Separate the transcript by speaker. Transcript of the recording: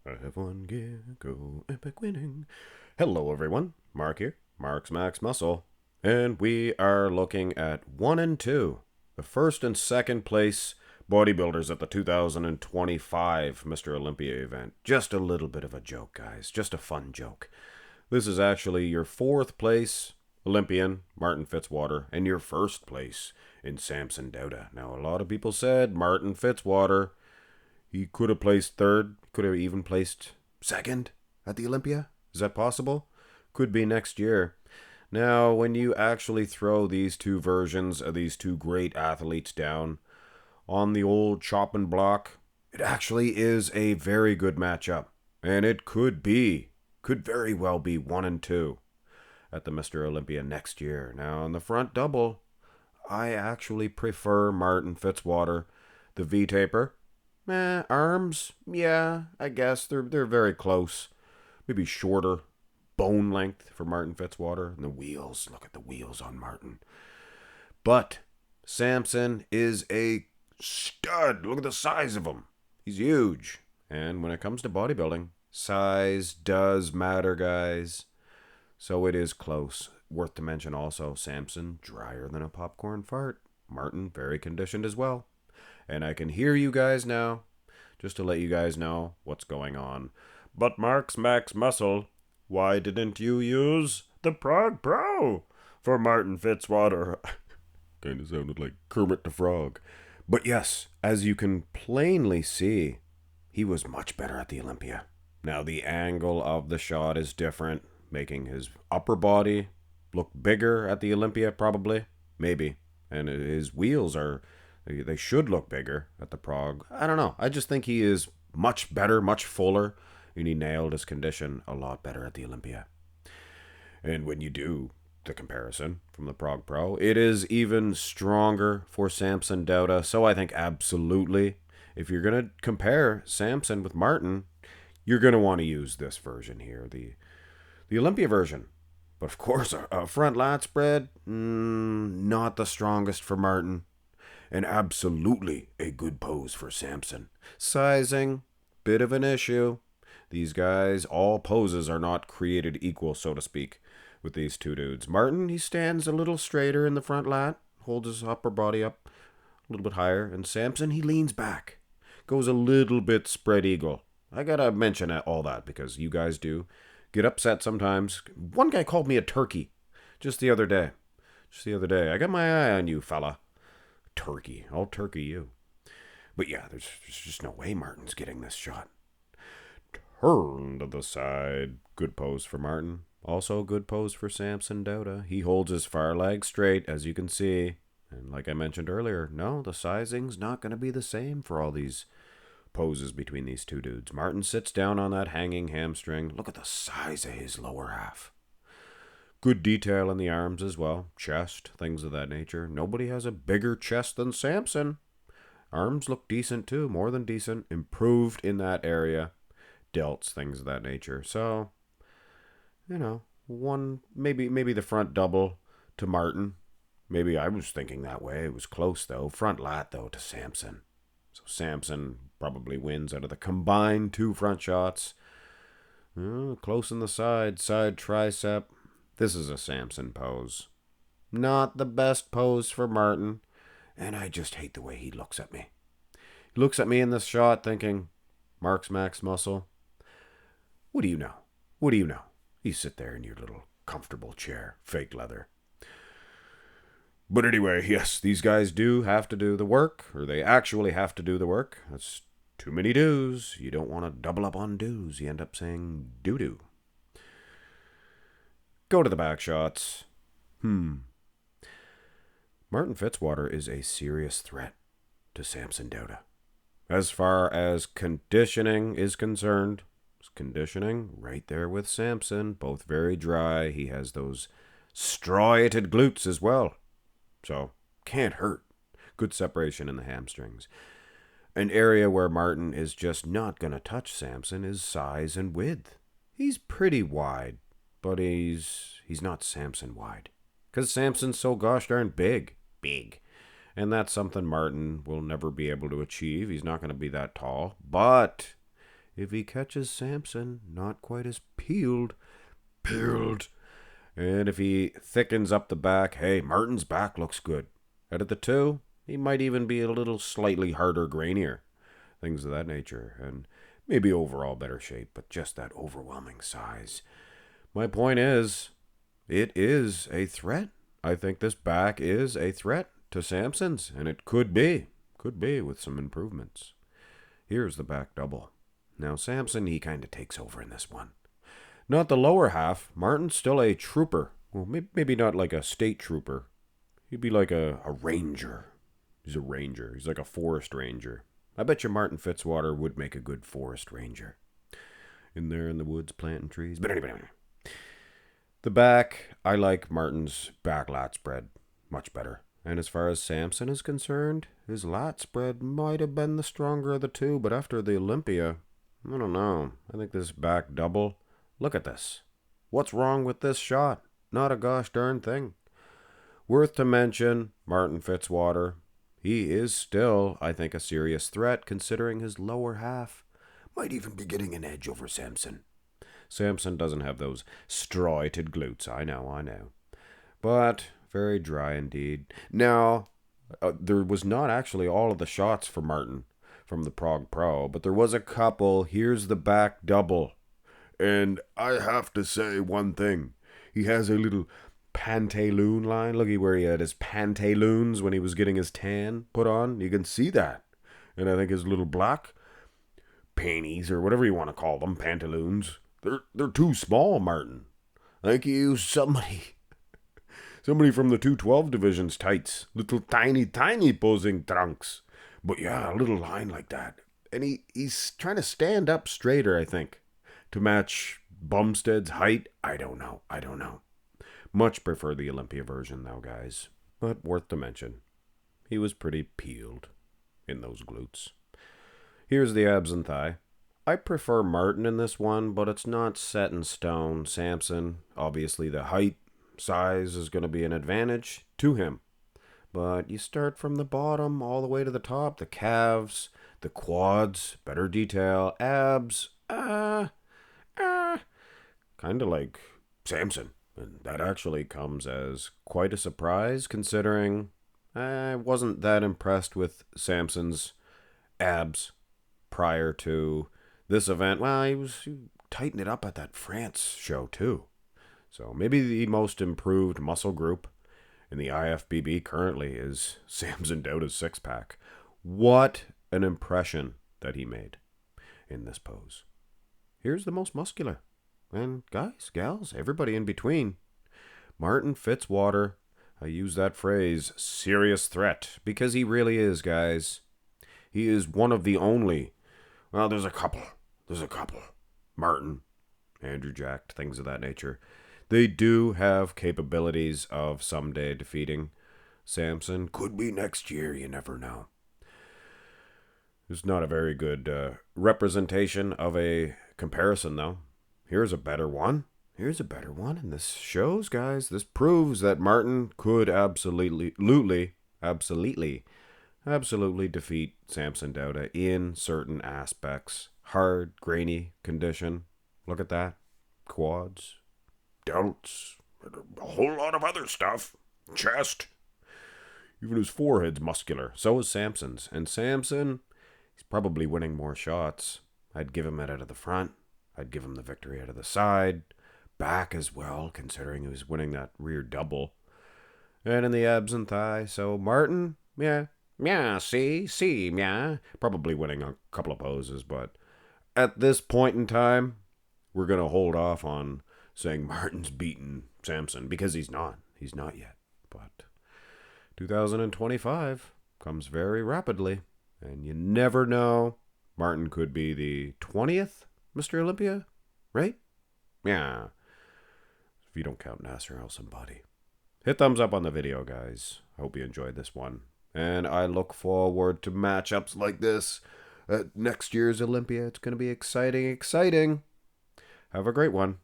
Speaker 1: I have one gear, go epic winning. Hello, everyone. Mark here, Mark's Max Muscle. And we are looking at 1 and 2, the first and second place bodybuilders at the 2025 Mr. Olympia event. Just a little bit of a joke, guys. Just a fun joke. This is actually your fourth place Olympian, Martin Fitzwater, and your first place in Samson Dauda. Now, a lot of people said Martin Fitzwater, he could have placed third, could have even placed second at the Olympia. Is that possible? Could be next year. Now, when you actually throw these two versions of these two great athletes down on the old chopping block, it actually is a very good matchup. And it could very well be 1 and 2 at the Mr. Olympia next year. Now, in the front double, I actually prefer Martin Fitzwater, the V-taper. Arms, yeah, I guess they're very close. Maybe shorter bone length for Martin Fitzwater. And the wheels, look at the wheels on Martin. But Samson is a stud. Look at the size of him. He's huge. And when it comes to bodybuilding, size does matter, guys. So it is close. Worth to mention also, Samson, drier than a popcorn fart. Martin, very conditioned as well. And I can hear you guys now, just to let you guys know what's going on. But Mark's Max Muscle, why didn't you use the Prague Pro for Martin Fitzwater? Kind of sounded like Kermit the Frog. But yes, as you can plainly see, he was much better at the Olympia. Now the angle of the shot is different, making his upper body look bigger at the Olympia, probably. Maybe. And his wheels they should look bigger at the Prague. I don't know. I just think he is much better, much fuller, and he nailed his condition a lot better at the Olympia. And when you do the comparison from the Prague Pro, it is even stronger for Samson Dauda. So I think absolutely, if you're going to compare Samson with Martin, you're going to want to use this version here, the Olympia version. But of course, a front lat spread, not the strongest for Martin. And absolutely a good pose for Samson. Sizing, bit of an issue. These guys, all poses are not created equal, so to speak, with these two dudes. Martin, he stands a little straighter in the front lat, holds his upper body up a little bit higher. And Samson, he leans back, goes a little bit spread eagle. I gotta mention all that because you guys do get upset sometimes. One guy called me a turkey just the other day. I got my eye on you, fella. Turkey. I'll turkey you. But yeah, there's just no way Martin's getting this shot. Turn to the side. Good pose for Martin. Also a good pose for Samson Dauda. He holds his far leg straight, as you can see. And like I mentioned earlier, no, the sizing's not going to be the same for all these poses between these two dudes. Martin sits down on that hanging hamstring. Look at the size of his lower half. Good detail in the arms as well. Chest, things of that nature. Nobody has a bigger chest than Samson. Arms look decent too, more than decent. Improved in that area. Delts, things of that nature. So, one maybe the front double to Martin. Maybe I was thinking that way. It was close though. Front lat though to Samson. So Samson probably wins out of the combined two front shots. Close in the side tricep. This is a Samson pose. Not the best pose for Martin. And I just hate the way he looks at me. He looks at me in this shot thinking, Mark's Max Muscle, what do you know? What do you know? You sit there in your little comfortable chair, fake leather. But anyway, yes, these guys do have to do the work, or they actually have to do the work. That's too many do's. You don't want to double up on do's. You end up saying doo-doo. Go to the back shots. Martin Fitzwater is a serious threat to Samson Dauda. As far as conditioning is concerned, conditioning right there with Samson, both very dry. He has those striated glutes as well. So, can't hurt. Good separation in the hamstrings. An area where Martin is just not going to touch Samson is size and width. He's pretty wide, but he's not Samson wide. Because Samson's so gosh darn big. And that's something Martin will never be able to achieve. He's not going to be that tall. But if he catches Samson, not quite as peeled. And if he thickens up the back, hey, Martin's back looks good. Out of the two, he might even be a little slightly harder, grainier. Things of that nature. And maybe overall better shape, but just that overwhelming size. My point is, it is a threat. I think this back is a threat to Samson's, and it could be with some improvements. Here's the back double. Now Samson, he kind of takes over in this one. Not the lower half. Martin's still a trooper. Well, maybe not like a state trooper. He'd be like a ranger. He's a ranger. He's like a forest ranger. I bet you Martin Fitzwater would make a good forest ranger. In there in the woods planting trees. But anyway. The back, I like Martin's back lat spread much better. And as far as Samson is concerned, his lat spread might have been the stronger of the two, but after the Olympia, I don't know. I think this back double, look at this. What's wrong with this shot? Not a gosh darn thing. Worth to mention, Martin Fitzwater. He is still, I think, a serious threat considering his lower half might even be getting an edge over Samson. Samson doesn't have those striated glutes, I know. But very dry indeed. Now, there was not actually all of the shots for Martin from the Prague Pro, but there was a couple. Here's the back double. And I have to say one thing. He has a little pantaloon line. Looky where he had his pantaloons when he was getting his tan put on. You can see that. And I think his little black panties, or whatever you want to call them, pantaloons, they're too small, Martin. I think he used somebody from the 212 division's tights. Little tiny posing trunks. But yeah, a little line like that. And he's trying to stand up straighter, I think, to match Bumstead's height. I don't know. Much prefer the Olympia version, though, guys. But worth to mention, he was pretty peeled in those glutes. Here's the abs and thigh. I prefer Martin in this one, but it's not set in stone. Samson, obviously the height, size is going to be an advantage to him. But you start from the bottom all the way to the top. The calves, the quads, better detail, abs, kind of like Samson. And that actually comes as quite a surprise, considering I wasn't that impressed with Samson's abs prior to this event. Well, he tightened it up at that France show too. So maybe the most improved muscle group in the IFBB currently is Samson Dauda's six-pack. What an impression that he made in this pose. Here's the most muscular. And guys, gals, everybody in between. Martin Fitzwater, I use that phrase, serious threat, because he really is, guys. He is one of the only. Well, there's a couple. Martin, Andrew Jack, things of that nature. They do have capabilities of someday defeating Samson. Could be next year, you never know. It's not a very good representation of a comparison, though. Here's a better one. And this shows, guys, this proves that Martin could absolutely defeat Samson Dauda in certain aspects. Hard, grainy condition. Look at that. Quads, delts, a whole lot of other stuff. Chest. Even his forehead's muscular. So is Samson's. And Samson, he's probably winning more shots. I'd give him it out of the front. I'd give him the victory out of the side. Back as well, considering he was winning that rear double. And in the abs and thigh. So Martin, see, probably winning a couple of poses, but at this point in time, we're going to hold off on saying Martin's beaten Samson, because he's not. He's not yet. But 2025 comes very rapidly, and you never know. Martin could be the 20th Mr. Olympia, right? Yeah. If you don't count Nasser El Somebody. Hit thumbs up on the video, guys. Hope you enjoyed this one. And I look forward to matchups like this at next year's Olympia. It's going to be exciting. Have a great one.